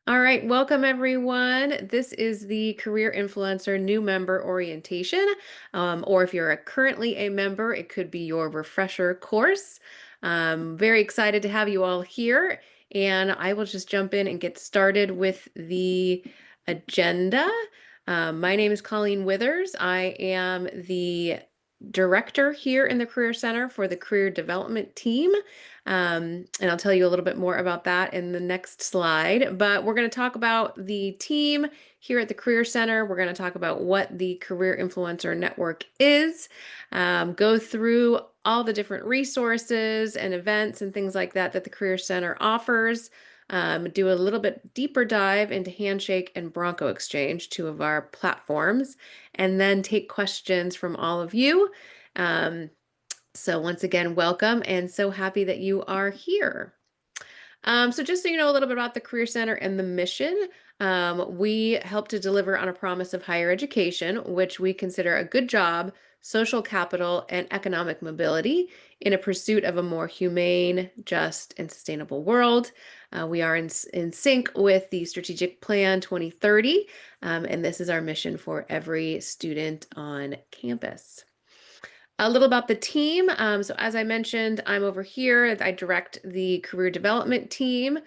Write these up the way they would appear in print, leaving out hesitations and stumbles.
All right, welcome everyone. This is the Career Influencer new member orientation, or if you're currently a member, it could be your refresher course. Very excited to have you all here, and I will just jump in and get started with the agenda. My name is Colleen Withers. I am the director here in the Career Center for the Career Development Team. And I'll tell you a little bit more about that in the next slide. But we're going to talk about the team here at the Career Center. We're going to talk about what the Career Influencer Network is, go through all the different resources and events and things like that that the Career Center offers. Do a little bit deeper dive into Handshake and Bronco Exchange, two of our platforms, and then take questions from all of you. So once again, welcome and so happy that you are here. So just so you know a little bit about the Career Center and the mission, we help to deliver on a promise of higher education, which we consider a good job, social capital, and economic mobility in a pursuit of a more humane, just, and sustainable world. We are in sync with the Strategic Plan 2030, and this is our mission for every student on campus. A little about the team. So as I mentioned, I'm over here. I direct the career development team.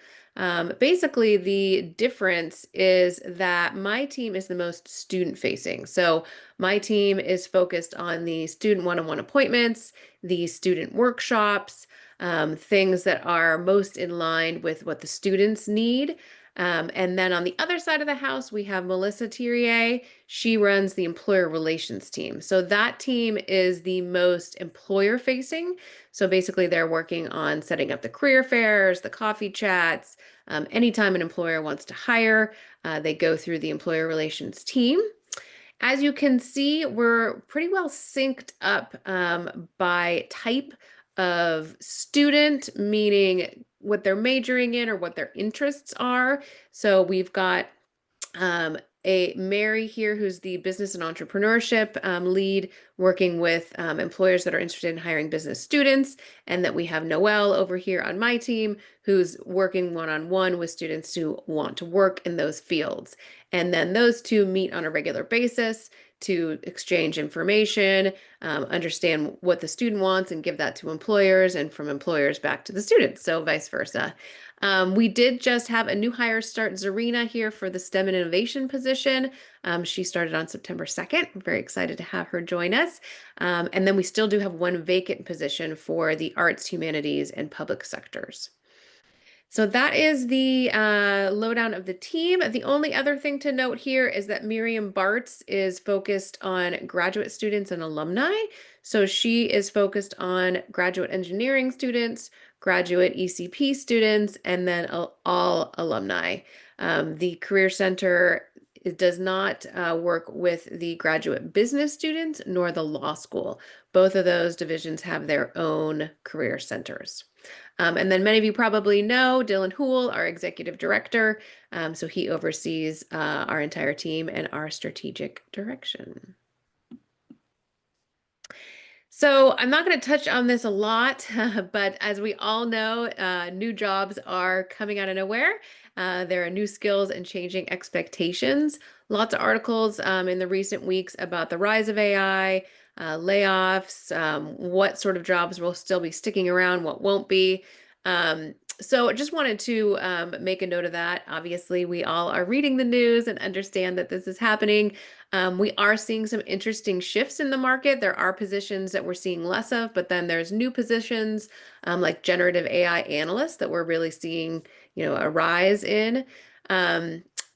Basically, the difference is that my team is the most student facing. So my team is focused on the student one-on-one appointments, the student workshops, things that are most in line with what the students need. And then on the other side of the house, we have Melissa Thierrier. She runs the employer relations team. So that team is the most employer facing. So basically, they're working on setting up the career fairs, the coffee chats. Anytime an employer wants to hire, they go through the employer relations team. As you can see, we're pretty well synced up by type of student, meaning what they're majoring in or what their interests are. So we've got a Mary here, who's the business and entrepreneurship lead, working with employers that are interested in hiring business students, and that we have Noelle over here on my team, who's working one-on-one with students who want to work in those fields. And then those two meet on a regular basis to exchange information, understand what the student wants, and give that to employers, and from employers back to the students, so vice versa. We did just have a new hire start, Zarina, here for the STEM and innovation position. She started on September 2nd. We're very excited to have her join us. And then we still do have one vacant position for the arts, humanities, and public sectors. So that is the lowdown of the team. The only other thing to note here is that Miriam Bartz is focused on graduate students and alumni. So she is focused on graduate engineering students, graduate ECP students, and then all alumni. The Career Center does not work with the graduate business students nor the law school. Both of those divisions have their own career centers. And then many of you probably know Dylan Houle, our executive director. So he oversees our entire team and our strategic direction. So I'm not going to touch on this a lot, but as we all know, new jobs are coming out of nowhere. There are new skills and changing expectations. Lots of articles in the recent weeks about the rise of AI, layoffs, what sort of jobs will still be sticking around, what won't be. So I just wanted to make a note of that. Obviously, we all are reading the news and understand that this is happening. We are seeing some interesting shifts in the market. There are positions that we're seeing less of, but then there's new positions like generative AI analysts that we're really seeing, a rise in.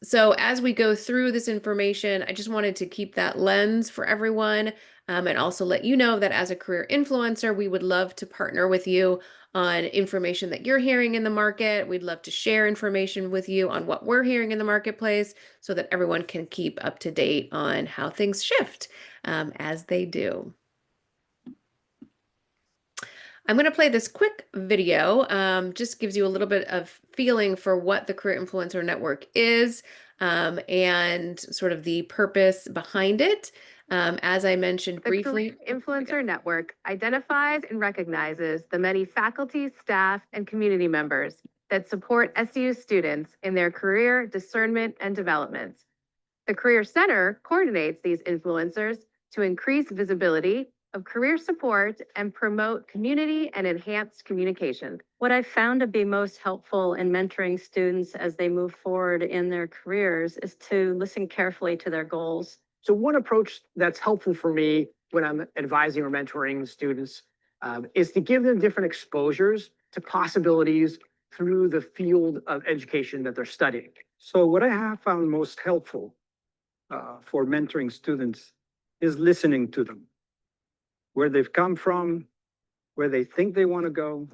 So as we go through this information, I just wanted to keep that lens for everyone, and also let you know that as a career influencer, we would love to partner with you on information that you're hearing in the market. We'd love to share information with you on what we're hearing in the marketplace so that everyone can keep up to date on how things shift as they do. I'm going to play this quick video, just gives you a little bit of feeling for what the Career Influencer Network is and sort of the purpose behind it. As I mentioned briefly, The Career Influencer Network identifies and recognizes the many faculty, staff, and community members that support SCU students in their career discernment and development. The Career Center coordinates these influencers to increase visibility of career support and promote community and enhanced communication. What I've found to be most helpful in mentoring students as they move forward in their careers is to listen carefully to their goals. So one approach that's helpful for me when I'm advising or mentoring students is to give them different exposures to possibilities through the field of education that they're studying. So what I have found most helpful for mentoring students is listening to them, where they've come from, where they think they want to go.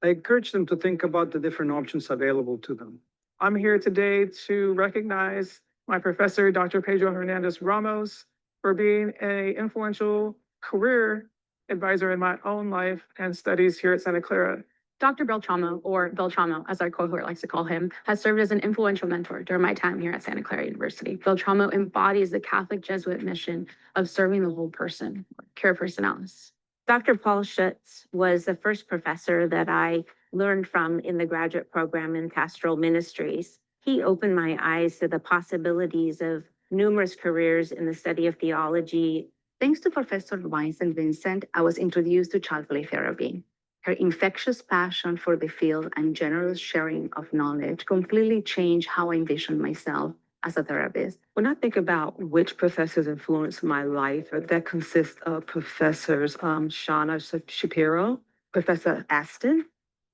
I encourage them to think about the different options available to them. I'm here today to recognize my professor, Dr. Pedro Hernandez Ramos, for being an influential career advisor in my own life and studies here at Santa Clara. Dr. Beltramo, or Beltramo, as our cohort likes to call him, has served as an influential mentor during my time here at Santa Clara University. Beltramo embodies the Catholic Jesuit mission of serving the whole person, cura personalis. Dr. Paul Schutz was the first professor that I learned from in the graduate program in pastoral ministries. He opened my eyes to the possibilities of numerous careers in the study of theology. Thanks to Professor Wines and Vincent, I was introduced to child play therapy. Her infectious passion for the field and generous sharing of knowledge completely changed how I envisioned myself as a therapist. When I think about which professors influenced my life, that consists of Professors Shauna Shapiro, Professor Aston,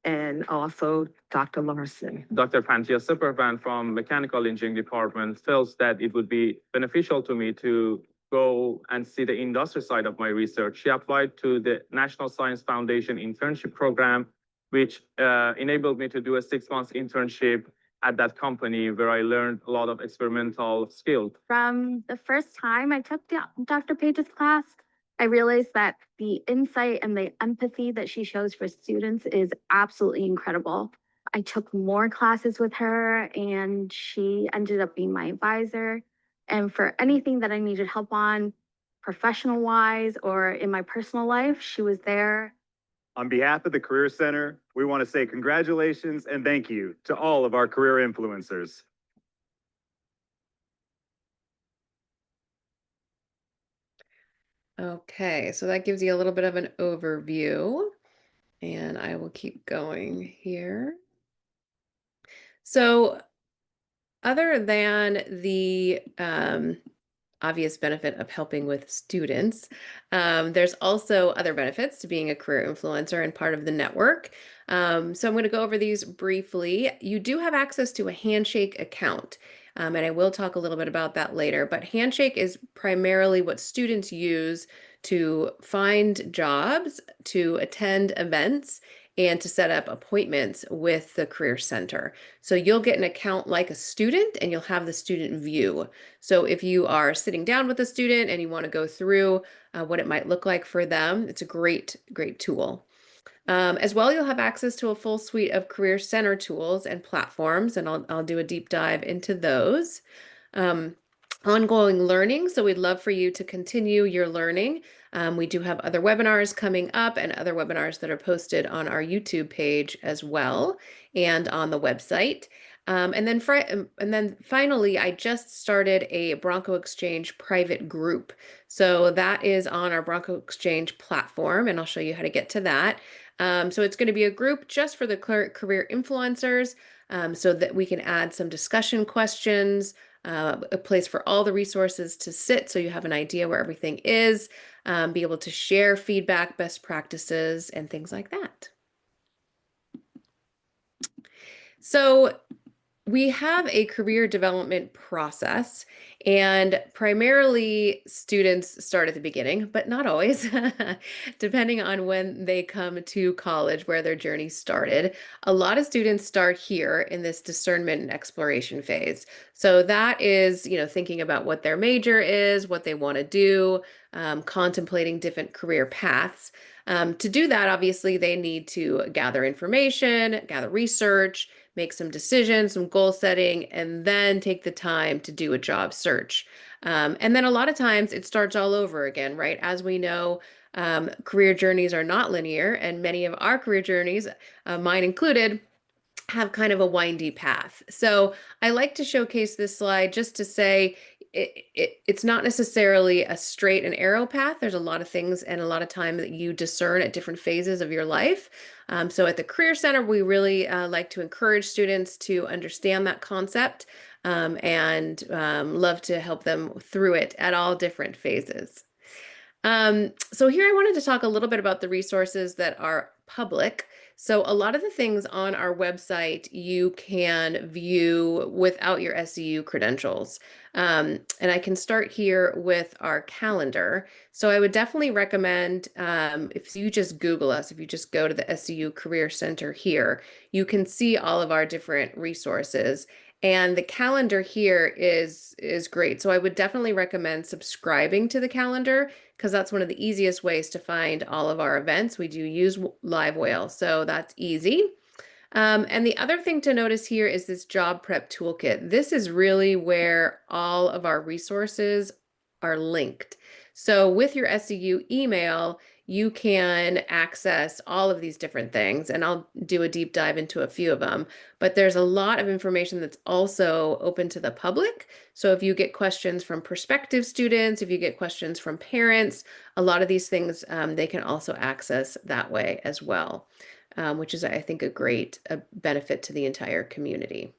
and also Dr. Larson. Dr. Pantia Supervan from Mechanical Engineering Department feels that it would be beneficial to me to go and see the industry side of my research. She applied to the National Science Foundation internship program, which enabled me to do a 6-month internship at that company where I learned a lot of experimental skills. From the first time I took Dr. Page's class, I realized that the insight and the empathy that she shows for students is absolutely incredible. I took more classes with her and she ended up being my advisor. And for anything that I needed help on, professional-wise or in my personal life, she was there. On behalf of the Career Center, we want to say congratulations and thank you to all of our career influencers. Okay, so that gives you a little bit of an overview, and I will keep going here. So other than the obvious benefit of helping with students, there's also other benefits to being a career influencer and part of the network. So I'm going to go over these briefly. You do have access to a Handshake account. And I will talk a little bit about that later, but Handshake is primarily what students use to find jobs, to attend events, and to set up appointments with the Career Center. So you'll get an account like a student and you'll have the student view. So if you are sitting down with a student and you want to go through what it might look like for them, it's a great tool. As well, you'll have access to a full suite of Career Center tools and platforms, and I'll do a deep dive into those. Ongoing learning, so we'd love for you to continue your learning. We do have other webinars coming up and other webinars that are posted on our YouTube page as well and on the website. And then finally, I just started a Bronco Exchange private group. So that is on our Bronco Exchange platform, and I'll show you how to get to that. So it's going to be a group just for the career influencers, so that we can add some discussion questions, a place for all the resources to sit so you have an idea where everything is, be able to share feedback, best practices, and things like that. So we have a career development process, and primarily students start at the beginning, but not always, depending on when they come to college, where their journey started. A lot of students start here in this discernment and exploration phase. So that is, thinking about what their major is, what they want to do, contemplating different career paths. To do that, obviously, they need to gather information, gather research, make some decisions, some goal setting, and then take the time to do a job search. And then a lot of times it starts all over again, right? As we know, career journeys are not linear, and many of our career journeys, mine included, have kind of a windy path. So I like to showcase this slide just to say it's not necessarily a straight and arrow path. There's a lot of things and a lot of time that you discern at different phases of your life. So at the Career Center, we really like to encourage students to understand that concept and love to help them through it at all different phases. So here I wanted to talk a little bit about the resources that are public. So a lot of the things on our website you can view without your SCU credentials. And I can start here with our calendar. So I would definitely recommend if you just Google us, if you just go to the SCU Career Center here, you can see all of our different resources. And the calendar here is great. So I would definitely recommend subscribing to the calendar because that's one of the easiest ways to find all of our events. We do use Live Whale, so that's easy. And the other thing to notice here is this job prep toolkit. This is really where all of our resources are linked. So with your SCU email, you can access all of these different things, and I'll do a deep dive into a few of them. But there's a lot of information that's also open to the public. So if you get questions from prospective students, if you get questions from parents, a lot of these things they can also access that way as well, which is, I think, a great benefit to the entire community.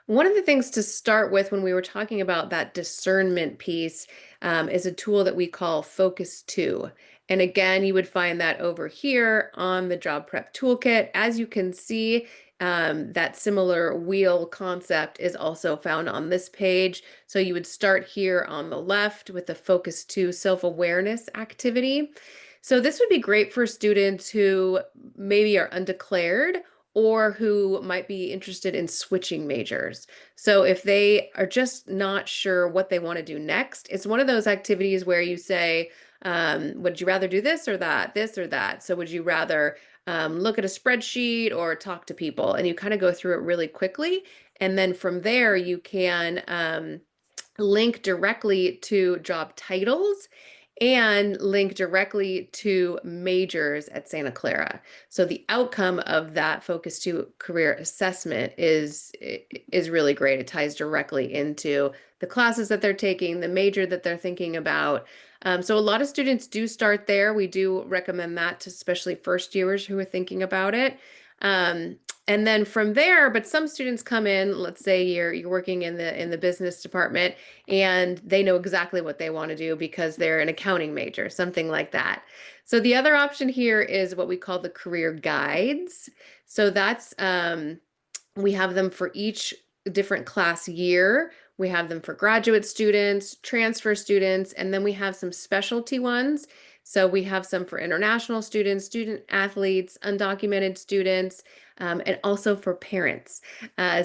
One of the things to start with when we were talking about that discernment piece is a tool that we call Focus 2. And again, you would find that over here on the job prep toolkit. As you can see, that similar wheel concept is also found on this page. So you would start here on the left with the Focus 2 self-awareness activity. So this would be great for students who maybe are undeclared or who might be interested in switching majors. So if they are just not sure what they want to do next, it's one of those activities where you say, would you rather do this or that, this or that? So would you rather look at a spreadsheet or talk to people? And you kind of go through it really quickly. And then from there, you can link directly to job titles and link directly to majors at Santa Clara. So the outcome of that Focus 2 career assessment is really great. It ties directly into the classes that they're taking, the major that they're thinking about. So a lot of students do start there. We do recommend that to especially first years who are thinking about it. And then from there, but some students come in, let's say you're working in the business department and they know exactly what they want to do because they're an accounting major, something like that. So the other option here is what we call the career guides. So that's we have them for each different class year. We have them for graduate students, transfer students, and then we have some specialty ones. So we have some for international students, student athletes, undocumented students, and also for parents.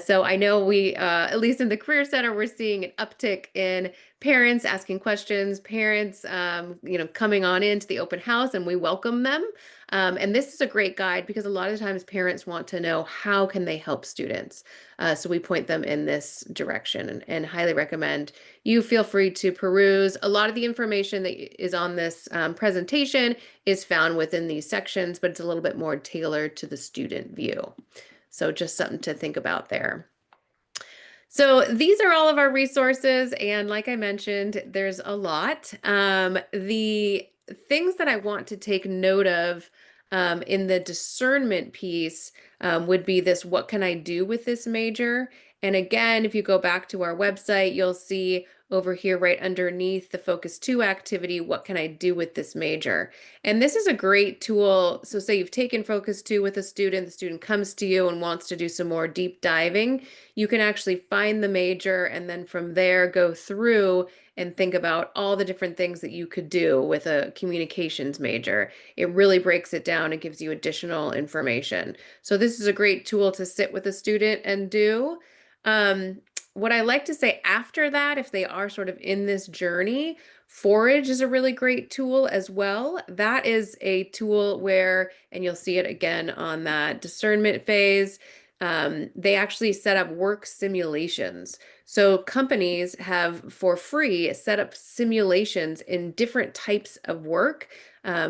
So I know we, at least in the Career Center, we're seeing an uptick in parents asking questions, parents, coming on into the open house, and we welcome them. And this is a great guide because a lot of times parents want to know how can they help students. So we point them in this direction and highly recommend you feel free to peruse. A lot of the information that is on this presentation is found within these sections, but it's a little bit more tailored to the student view. So just something to think about there. So these are all of our resources. And like I mentioned, there's a lot. The things that I want to take note of in the discernment piece would be this, what can I do with this major? And again, if you go back to our website, you'll see over here right underneath the Focus 2 activity, what can I do with this major? And this is a great tool. So say you've taken Focus 2 with a student, the student comes to you and wants to do some more deep diving. You can actually find the major and then from there go through and think about all the different things that you could do with a communications major. It really breaks it down and gives you additional information. So this is a great tool to sit with a student and do. What I like to say after that, if they are sort of in this journey, Forage is a really great tool as well. That is a tool where, and you'll see it again on that discernment phase, they actually set up work simulations. So companies have, for free, set up simulations in different types of work.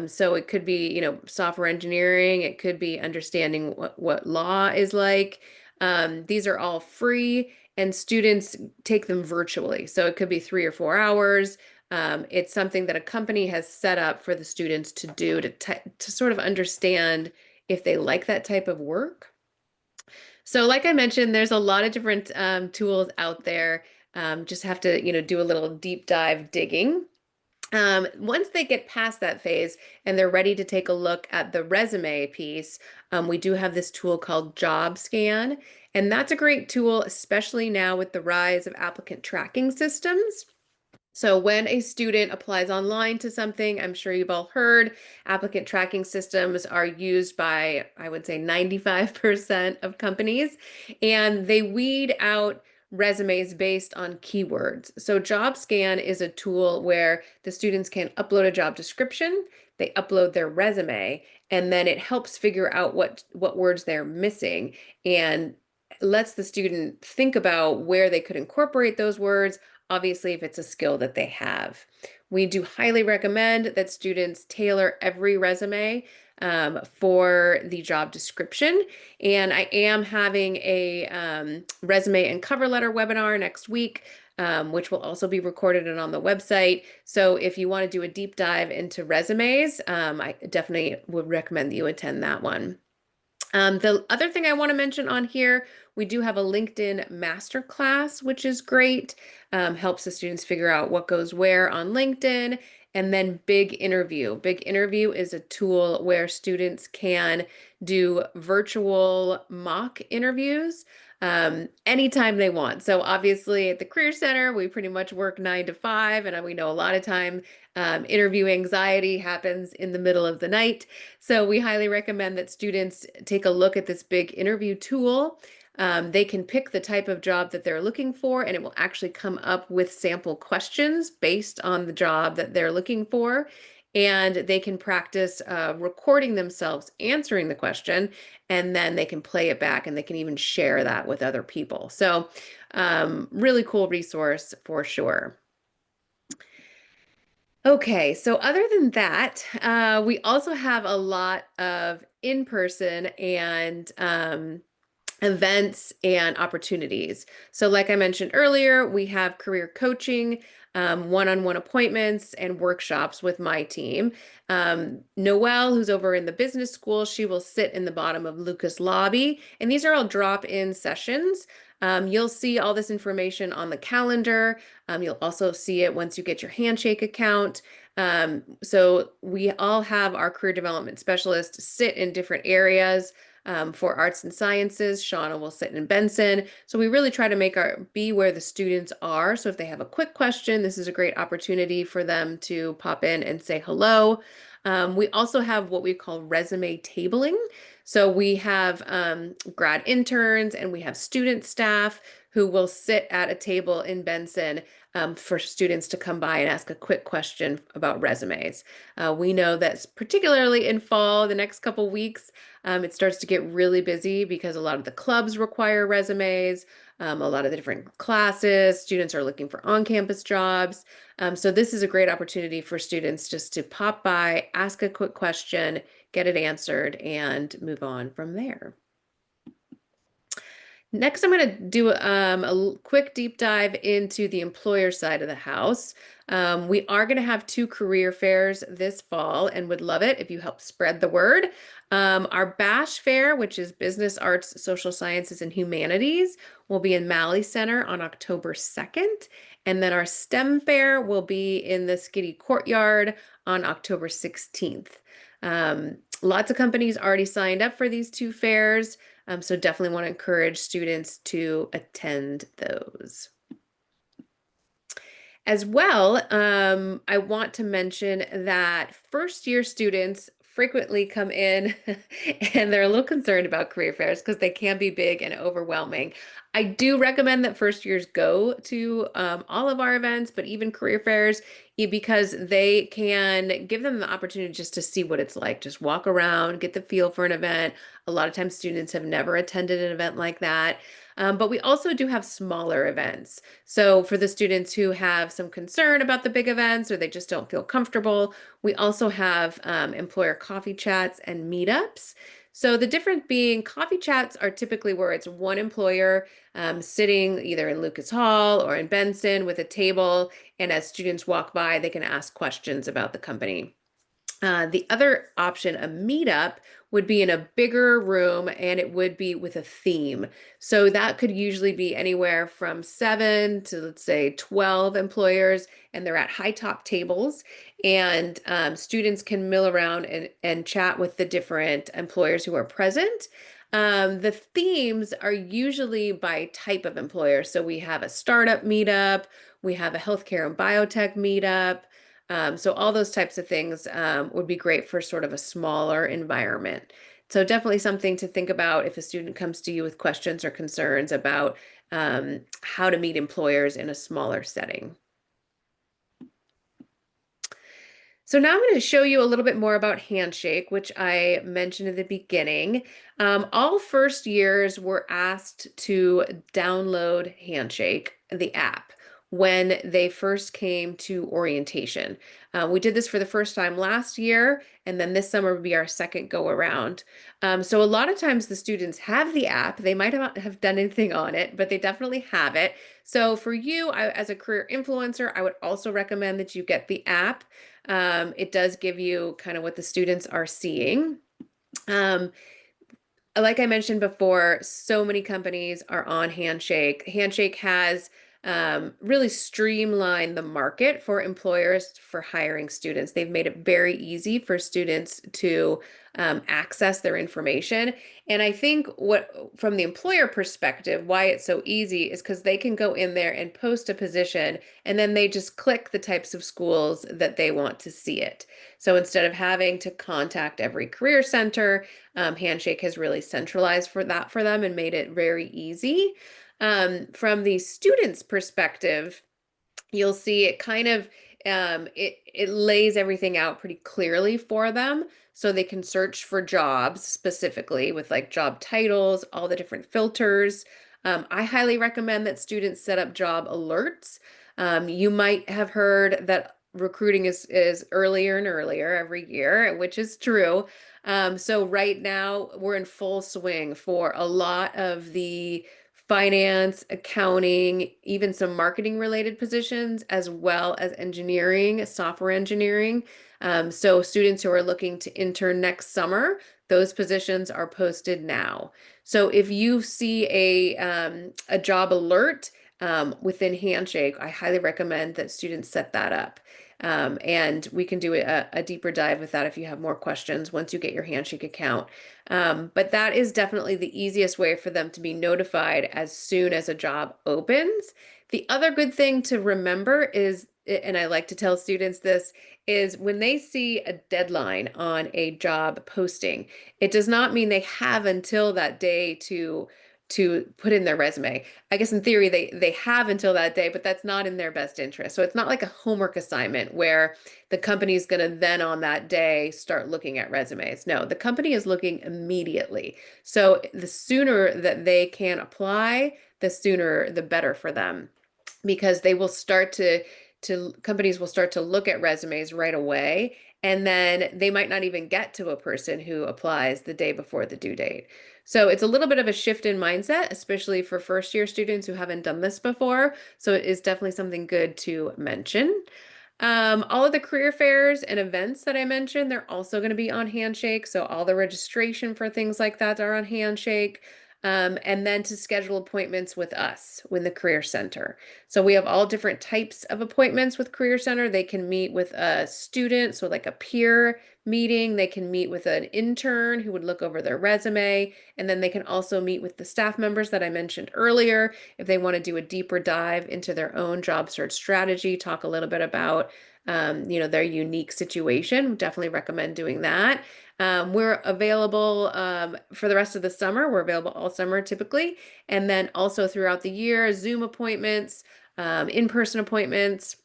So it could be, software engineering, it could be understanding what law is like. These are all free, and students take them virtually. So it could be 3 or 4 hours. It's something that a company has set up for the students to do to sort of understand if they like that type of work. So like I mentioned, there's a lot of different tools out there. Just have to, do a little deep dive digging. Once they get past that phase and they're ready to take a look at the resume piece, we do have this tool called Job Scan. And that's a great tool, especially now with the rise of applicant tracking systems. So when a student applies online to something, I'm sure you've all heard, applicant tracking systems are used by, I would say, 95% of companies, and they weed out resumes based on keywords. So JobScan is a tool where the students can upload a job description, they upload their resume, and then it helps figure out what words they're missing and lets the student think about where they could incorporate those words, obviously, if it's a skill that they have. We do highly recommend that students tailor every resume for the job description. And I am having a resume and cover letter webinar next week, which will also be recorded and on the website. So if you want to do a deep dive into resumes, I definitely would recommend that you attend that one. The other thing I want to mention on here, we do have a LinkedIn masterclass, which is great. Helps the students figure out what goes where on LinkedIn. And then Big Interview. Big Interview is a tool where students can do virtual mock interviews anytime they want. So obviously at the Career Center, we pretty much work 9 to 5, and we know a lot of time interview anxiety happens in the middle of the night. So we highly recommend that students take a look at this Big Interview tool. They can pick the type of job that they're looking for, and it will actually come up with sample questions based on the job that they're looking for. And they can practice recording themselves answering the question, and then they can play it back and they can even share that with other people. So really cool resource for sure. Okay, so other than that, we also have a lot of in-person and events and opportunities. So like I mentioned earlier, we have career coaching, one-on-one appointments and workshops with my team. Noelle, who's over in the business school, she will sit in the bottom of Lucas Lobby, and these are all drop-in sessions. You'll see all this information on the calendar. You'll also see it once you get your Handshake account. So we all have our career development specialists sit in different areas. For arts and sciences, Shauna will sit in Benson. So we really try to be where the students are. So if they have a quick question, this is a great opportunity for them to pop in and say hello. We also have what we call resume tabling. So we have grad interns and we have student staff who will sit at a table in Benson for students to come by and ask a quick question about resumes. We know that particularly in fall, the next couple weeks, it starts to get really busy because a lot of the clubs require resumes. A lot of the different classes, students are looking for on-campus jobs. So this is a great opportunity for students just to pop by, ask a quick question, get it answered, and move on from there. Next, I'm going to do a quick deep dive into the employer side of the house. We are going to have 2 career fairs this fall and would love it if you help spread the word. Our BASH fair, which is Business, Arts, Social Sciences, and Humanities, will be in Malley Center on October 2nd. And then our STEM fair will be in the Skiddy Courtyard on October 16th. Lots of companies already signed up for these 2 fairs. So definitely want to encourage students to attend those. As well, I want to mention that first-year students frequently come in and they're a little concerned about career fairs because they can be big and overwhelming. I do recommend that first years go to all of our events, but even career fairs, because they can give them the opportunity just to see what it's like, just walk around, get the feel for an event. A lot of times students have never attended an event like that. But we also do have smaller events. So for the students who have some concern about the big events or they just don't feel comfortable, we also have employer coffee chats and meetups. So the difference being coffee chats are typically where it's one employer sitting either in Lucas Hall or in Benson with a table, and as students walk by, they can ask questions about the company. The other option, a meetup, would be in a bigger room and it would be with a theme. So that could usually be anywhere from 7 to, let's say, 12 employers, and they're at high top tables. And students can mill around and chat with the different employers who are present. The themes are usually by type of employer. So we have a startup meetup, we have a healthcare and biotech meetup. So all those types of things would be great for sort of a smaller environment. So definitely something to think about if a student comes to you with questions or concerns about how to meet employers in a smaller setting. So now I'm going to show you a little bit more about Handshake, which I mentioned at the beginning. All first years were asked to download Handshake, the app, when they first came to orientation. We did this for the first time last year, and then this summer would be our second go around. So a lot of times the students have the app. They might not have done anything on it, but they definitely have it. So for you, as a career influencer, I would also recommend that you get the app. It does give you kind of what the students are seeing. Um, like I mentioned before, so many companies are on Handshake. Handshake has really streamlined the market for employers for hiring students. They've made it very easy for students to access their information. And I think from the employer perspective, why it's so easy is because they can go in there and post a position, and then they just click the types of schools that they want to see it. So instead of having to contact every career center, Handshake has really centralized for them and made it very easy. From the student's perspective, you'll see it kind of it lays everything out pretty clearly for them so they can search for jobs specifically with like job titles, all the different filters. I highly recommend that students set up job alerts. You might have heard that recruiting is earlier and earlier every year, which is true. So right now we're in full swing for a lot of the finance, accounting, even some marketing related positions, as well as engineering, software engineering. So students who are looking to intern next summer, those positions are posted now. So if you see a job alert within Handshake, I highly recommend that students set that up. And we can do a deeper dive with that if you have more questions once you get your Handshake account. But that is definitely the easiest way for them to be notified as soon as a job opens. The other good thing to remember is, and I like to tell students this, is when they see a deadline on a job posting, it does not mean they have until that day to put in their resume. I guess in theory they have until that day, but that's not in their best interest. So it's not like a homework assignment where the company is going to then on that day start looking at resumes. No, the company is looking immediately. So the sooner that they can apply, the sooner the better for them, because they will start to companies will start to look at resumes right away, and then they might not even get to a person who applies the day before the due date. So it's a little bit of a shift in mindset, especially for first year students who haven't done this before. So it is definitely something good to mention. All of the career fairs and events that I mentioned, they're also going to be on Handshake. So all the registration for things like that are on Handshake. And then to schedule appointments with us in the Career Center. So we have all different types of appointments with Career Center. They can meet with a student, so like a peer meeting. They can meet with an intern who would look over their resume. And then they can also meet with the staff members that I mentioned earlier if they want to do a deeper dive into their own job search strategy, talk a little bit about their unique situation. Definitely recommend doing that. We're available for the rest of the summer. We're available all summer typically. And then also throughout the year, Zoom appointments, in-person appointments.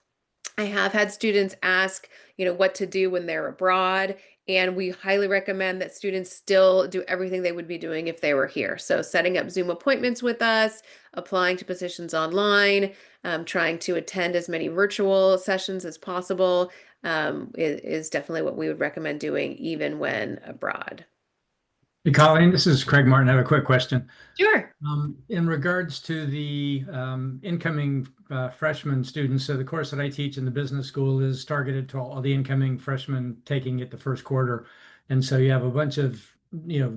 I have had students ask, what to do when they're abroad, and we highly recommend that students still do everything they would be doing if they were here. So setting up Zoom appointments with us, applying to positions online, trying to attend as many virtual sessions as possible, is definitely what we would recommend doing even when abroad. Hey, Colleen, this is Craig Martin. I have a quick question. Sure. In regards to the incoming freshman students, so the course that I teach in the business school is targeted to all the incoming freshmen taking it the first quarter. And so you have a bunch of,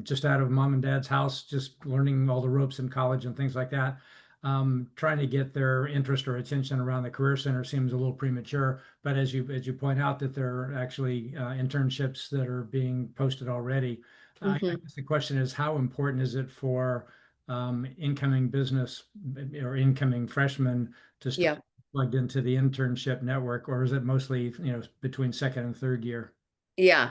just out of mom and dad's house, just learning all the ropes in college and things like that. Trying to get their interest or attention around the Career Center seems a little premature, but as you point out that there are actually internships that are being posted already. I guess the question is, how important is it for incoming business or incoming freshmen to Yeah. start plugged into the internship network, or is it mostly, between second and third year? Yeah.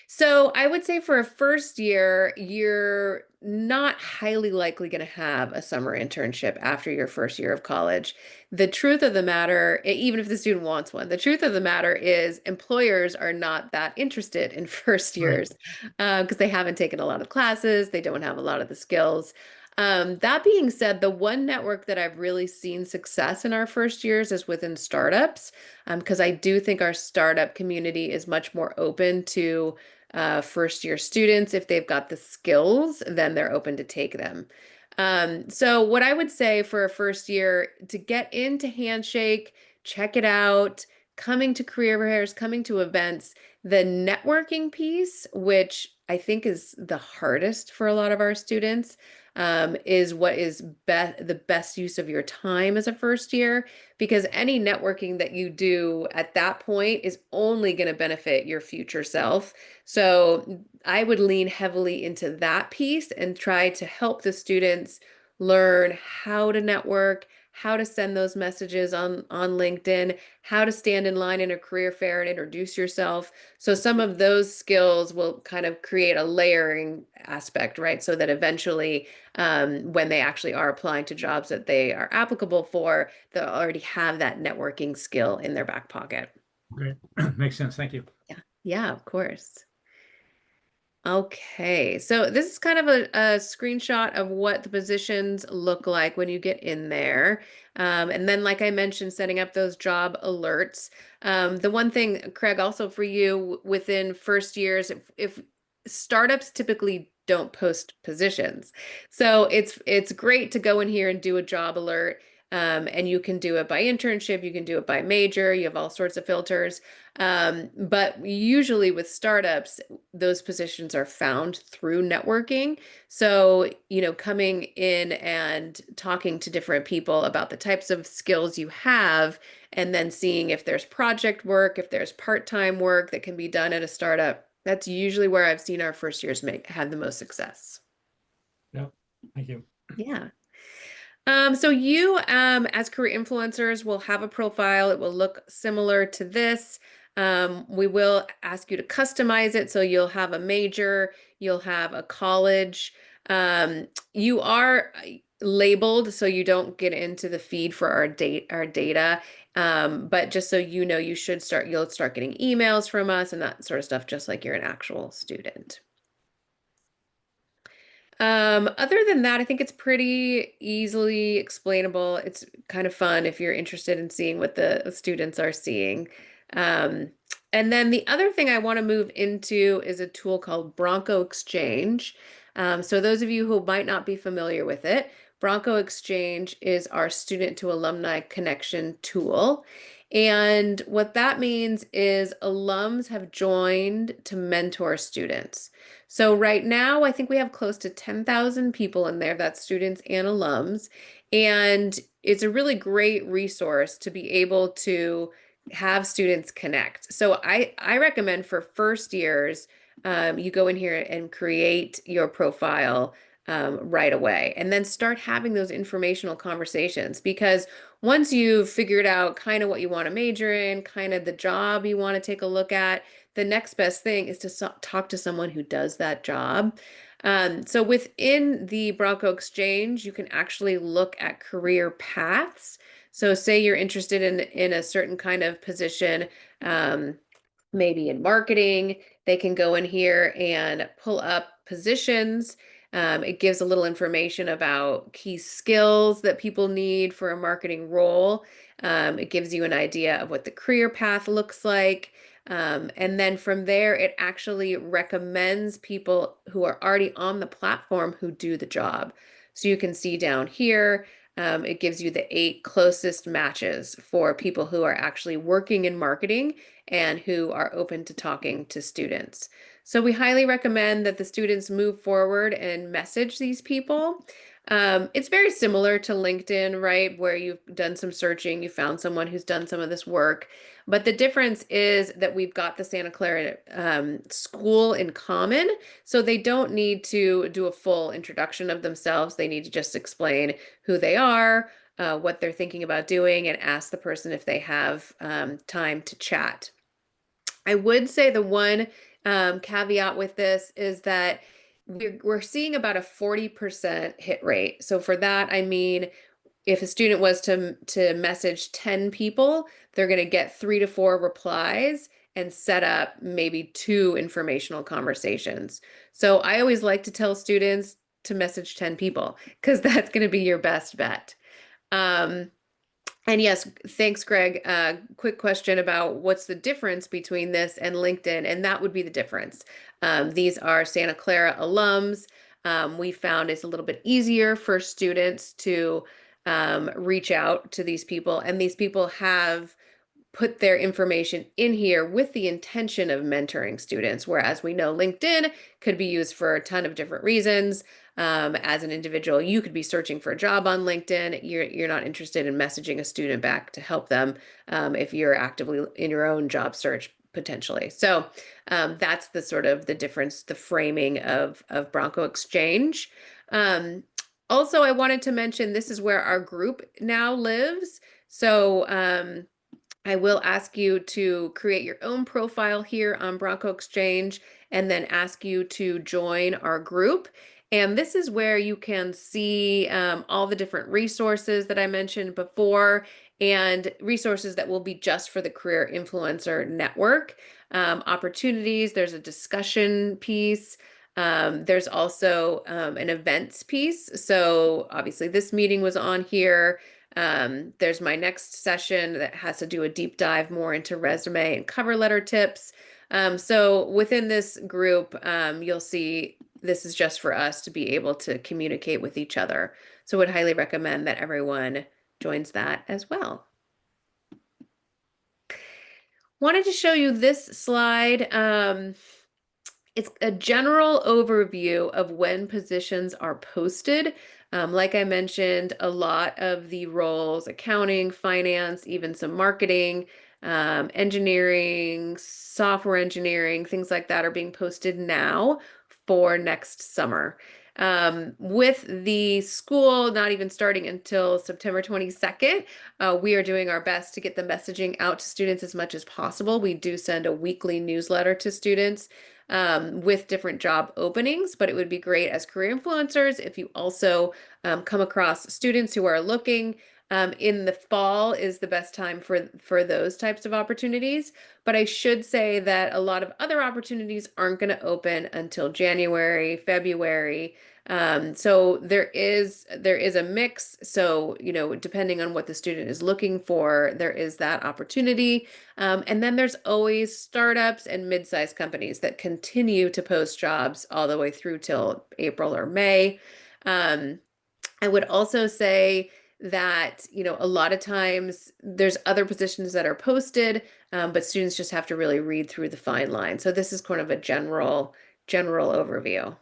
So I would say for a first year, you're not highly likely going to have a summer internship after your first year of college. The truth of the matter, even if the student wants one, the truth of the matter is employers are not that interested in first Right. years because they haven't taken a lot of classes, they don't have a lot of the skills. That being said, the one network that I've really seen success in our first years is within startups, because I do think our startup community is much more open to first year students. If they've got the skills, then they're open to take them. So what I would say for a first year, to get into Handshake, check it out, coming to career fairs, coming to events, the networking piece, which I think is the hardest for a lot of our students, is what is the best use of your time as a first year, because any networking that you do at that point is only going to benefit your future self. So I would lean heavily into that piece and try to help the students learn how to network, how to send those messages on LinkedIn, how to stand in line in a career fair and introduce yourself. So some of those skills will kind of create a layering aspect, right? So that eventually, when they actually are applying to jobs that they are applicable for, they'll already have that networking skill in their back pocket. Great. Makes sense. Thank you. Yeah. Yeah, of course. Okay, so this is kind of a screenshot of what the positions look like when you get in there. And then, like I mentioned, setting up those job alerts. The one thing, Craig, also for you within first years, if startups typically don't post positions. So it's great to go in here and do a job alert. And you can do it by internship, you can do it by major, you have all sorts of filters. But usually with startups, those positions are found through networking. So, coming in and talking to different people about the types of skills you have, and then seeing if there's project work, if there's part-time work that can be done at a startup. That's usually where I've seen our first years have the most success. Yep. Thank you. Yeah. So you, as career influencers, will have a profile. It will look similar to this. We will ask you to customize it. So you'll have a major, you'll have a college. You are labeled so you don't get into the feed for our data. But just so you know, you'll start getting emails from us and that sort of stuff, just like you're an actual student. Other than that, I think it's pretty easily explainable. It's kind of fun if you're interested in seeing what the students are seeing. Um, and then the other thing I want to move into is a tool called Bronco Exchange. So those of you who might not be familiar with it, Bronco Exchange is our student to alumni connection tool. And what that means is alums have joined to mentor students. So right now, I think we have close to 10,000 people in there, that's students and alums. And it's a really great resource to be able to have students connect. So I recommend for first years, you go in here and create your profile right away, and then start having those informational conversations. Because once you've figured out kind of what you want to major in, kind of the job you want to take a look at, the next best thing is to talk to someone who does that job. So within the Bronco Exchange, you can actually look at career paths. So say you're interested in a certain kind of position, maybe in marketing, they can go in here and pull up positions. It gives a little information about key skills that people need for a marketing role. It gives you an idea of what the career path looks like. And then from there, it actually recommends people who are already on the platform who do the job. So you can see down here, it gives you the 8 closest matches for people who are actually working in marketing and who are open to talking to students. So we highly recommend that the students move forward and message these people. It's very similar to LinkedIn, right? Where you've done some searching, you found someone who's done some of this work. But the difference is that we've got the Santa Clara school in common. So they don't need to do a full introduction of themselves. They need to just explain who they are, what they're thinking about doing, and ask the person if they have time to chat. I would say the one caveat with this is that we're seeing about a 40% hit rate. So for that, I mean, if a student was to message 10 people, they're going to get 3 to 4 replies and set up maybe 2 informational conversations. So I always like to tell students to message 10 people because that's going to be your best bet. And yes, thanks, Greg. Quick question about what's the difference between this and LinkedIn, and that would be the difference. These are Santa Clara alums. We found it's a little bit easier for students to reach out to these people, and these people have put their information in here with the intention of mentoring students, whereas we know LinkedIn could be used for a ton of different reasons. As an individual, you could be searching for a job on LinkedIn. You're not interested in messaging a student back to help them if you're actively in your own job search potentially. So that's the sort of the difference, the framing of Bronco Exchange. Also, I wanted to mention this is where our group now lives. So I will ask you to create your own profile here on Bronco Exchange and then ask you to join our group. And this is where you can see all the different resources that I mentioned before and resources that will be just for the Career Influencer Network. Opportunities, there's a discussion piece. There's also an events piece. So obviously this meeting was on here. There's my next session that has to do a deep dive more into resume and cover letter tips. So within this group, you'll see this is just for us to be able to communicate with each other. So I would highly recommend that everyone joins that as well. Wanted to show you this slide. It's a general overview of when positions are posted. Like I mentioned, a lot of the roles, accounting, finance, even some marketing, engineering, software engineering, things like that are being posted now for next summer. With the school not even starting until September 22nd, we are doing our best to get the messaging out to students as much as possible. We do send a weekly newsletter to students with different job openings, but it would be great as career influencers if you also come across students who are looking. In the fall is the best time for those types of opportunities. But I should say that a lot of other opportunities aren't going to open until January, February. So there is a mix. So, you know, depending on what the student is looking for, there is that opportunity. And then there's always startups and mid-sized companies that continue to post jobs all the way through till April or May. I would also say that, you know, a lot of times there's other positions that are posted, but students just have to really read through the fine line. So this is kind of a general overview.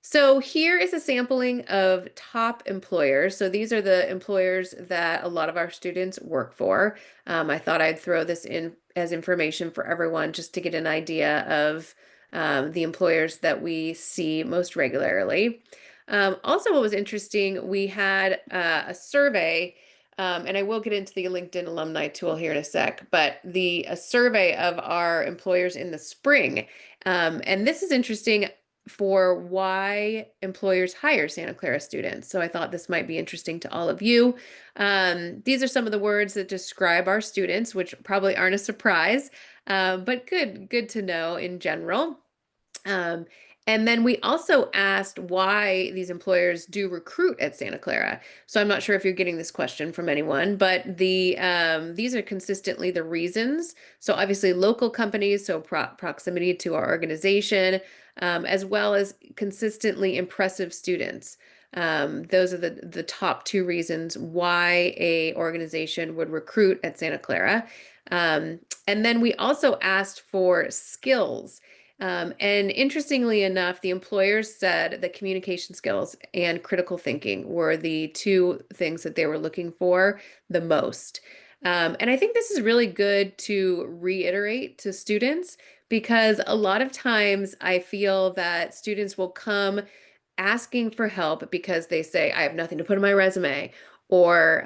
So here is a sampling of top employers. So these are the employers that a lot of our students work for. I thought I'd throw this in as information for everyone just to get an idea of the employers that we see most regularly. Also, what was interesting, we had a survey, and I will get into the LinkedIn alumni tool here in a sec, but a survey of our employers in the spring. And this is interesting. for why employers hire Santa Clara students. So I thought this might be interesting to all of you. These are some of the words that describe our students, which probably aren't a surprise, but good to know in general. Um, and then we also asked why these employers do recruit at Santa Clara. So I'm not sure if you're getting this question from anyone, but these are consistently the reasons. So obviously local companies, so proximity to our organization, as well as consistently impressive students. Those are the top two reasons why a organization would recruit at Santa Clara. And then we also asked for skills. And interestingly enough, the employers said that communication skills and critical thinking were the two things that they were looking for the most. And I think this is really good to reiterate to students because a lot of times I feel that students will come asking for help because they say, I have nothing to put in my resume, or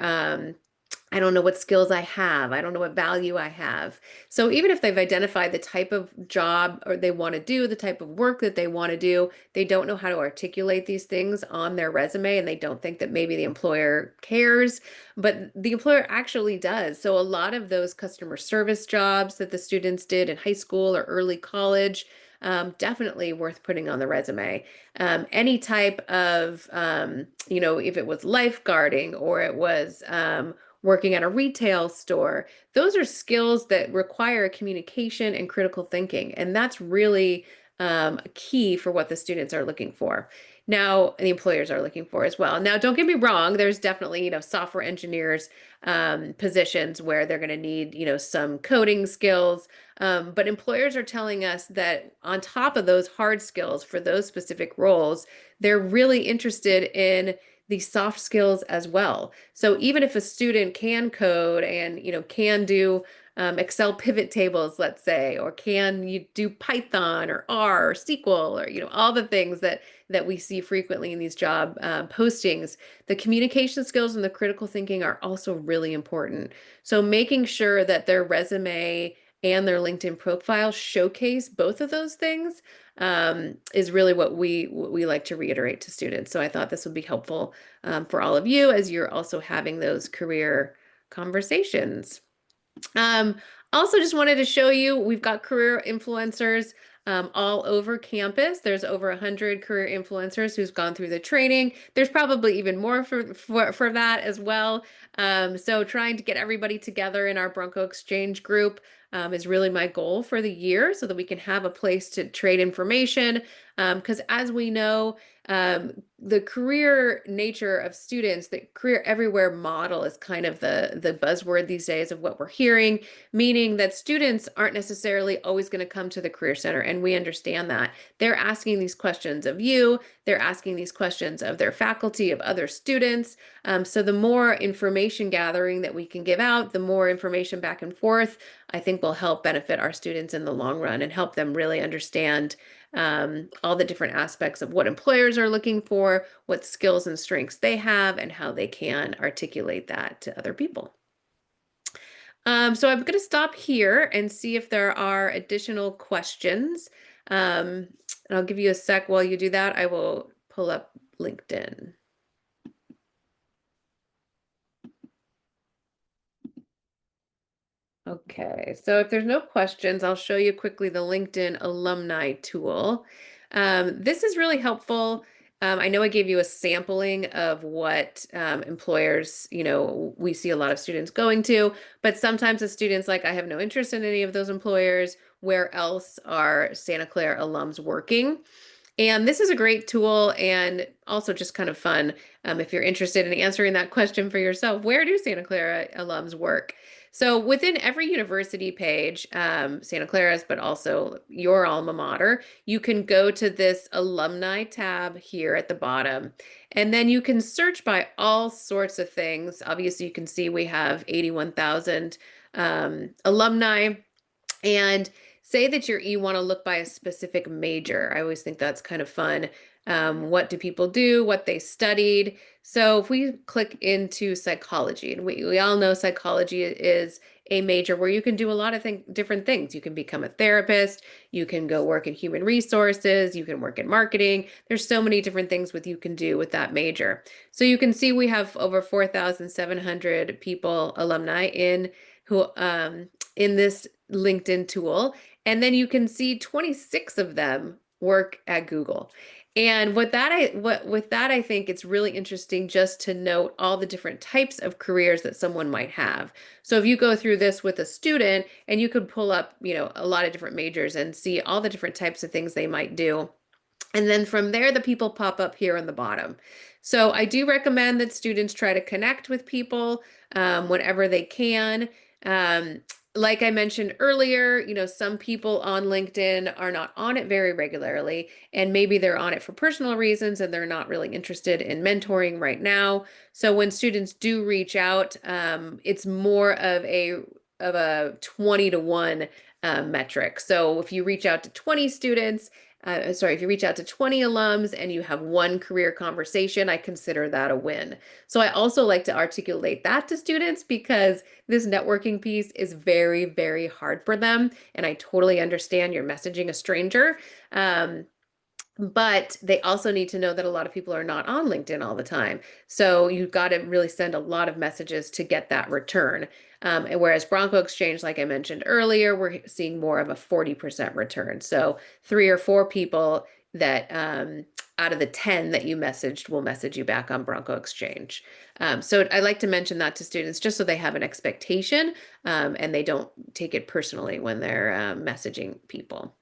I don't know what skills I have. I don't know what value I have. So even if they've identified the type of job or they want to do, the type of work that they want to do, they don't know how to articulate these things on their resume and they don't think that maybe the employer cares, but the employer actually does. So a lot of those customer service jobs that the students did in high school or early college, definitely worth putting on the resume. Any type of, if it was lifeguarding or it was, working at a retail store. Those are skills that require communication and critical thinking. And that's really key for what the students are looking for. Now, the employers are looking for as well. Now, don't get me wrong, there's definitely, software engineers positions where they're going to need, some coding skills. But employers are telling us that on top of those hard skills for those specific roles, they're really interested in the soft skills as well. So even if a student can code and can do Excel pivot tables, let's say, or can you do Python or R or SQL or all the things that we see frequently in these job postings, the communication skills and the critical thinking are also really important. So making sure that their resume and their LinkedIn profile showcase both of those things is really what we like to reiterate to students. So I thought this would be helpful for all of you as you're also having those career conversations. Also just wanted to show you, we've got career influencers all over campus. There's over 100 career influencers who's gone through the training. There's probably even more for that as well. So trying to get everybody together in our Bronco Exchange group is really my goal for the year so that we can have a place to trade information. Because as we know, the career nature of students, the career everywhere model is kind of the buzzword these days of what we're hearing, meaning that students aren't necessarily always going to come to the Career Center. And we understand that. They're asking these questions of you, they're asking these questions of their faculty, of other students. So the more information gathering that we can give out, the more information back and forth, I think will help benefit our students in the long run and help them really understand all the different aspects of what employers are looking for, what skills and strengths they have, and how they can articulate that to other people. So I'm going to stop here and see if there are additional questions. And I'll give you a sec while you do that. I will pull up LinkedIn. Okay, so if there's no questions, I'll show you quickly the LinkedIn alumni tool. This is really helpful. I know I gave you a sampling of what employers, we see a lot of students going to, but sometimes the students like, I have no interest in any of those employers. Where else are Santa Clara alums working? And this is a great tool and also just kind of fun if you're interested in answering that question for yourself. Where do Santa Clara alums work? So within every university page, Santa Clara's, but also your alma mater, you can go to this alumni tab here at the bottom. And then you can search by all sorts of things. Obviously, you can see we have 81,000 alumni. And say that you want to look by a specific major. I always think that's kind of fun. What do people do? What they studied? So if we click into psychology, and we all know psychology is a major where you can do a lot of different things. You can become a therapist, you can go work in human resources, you can work in marketing. There's so many different things you can do with that major. So you can see we have over 4,700 people, alumni in this LinkedIn tool. And then you can see 26 of them work at Google. And with that, I think it's really interesting just to note all the different types of careers that someone might have. So if you go through this with a student, and you could pull up, a lot of different majors and see all the different types of things they might do. And then from there, the people pop up here on the bottom. So I do recommend that students try to connect with people whenever they can. Um, like I mentioned earlier, some people on LinkedIn are not on it very regularly, and maybe they're on it for personal reasons and they're not really interested in mentoring right now. So when students do reach out, it's more of a 20 to 1 metric. So if you reach out to 20 students, if you reach out to 20 alums and you have one career conversation, I consider that a win. So I also like to articulate that to students because this networking piece is very, very hard for them. And I totally understand you're messaging a stranger. But they also need to know that a lot of people are not on LinkedIn all the time. So you've got to really send a lot of messages to get that return. And whereas Bronco Exchange, like I mentioned earlier, we're seeing more of a 40% return. So 3 or 4 people that out of the 10 that you messaged will message you back on Bronco Exchange. So I like to mention that to students just so they have an expectation and they don't take it personally when they're messaging people.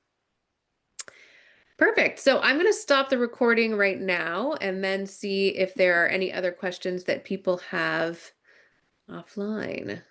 Perfect. So I'm going to stop the recording right now and then see if there are any other questions that people have offline.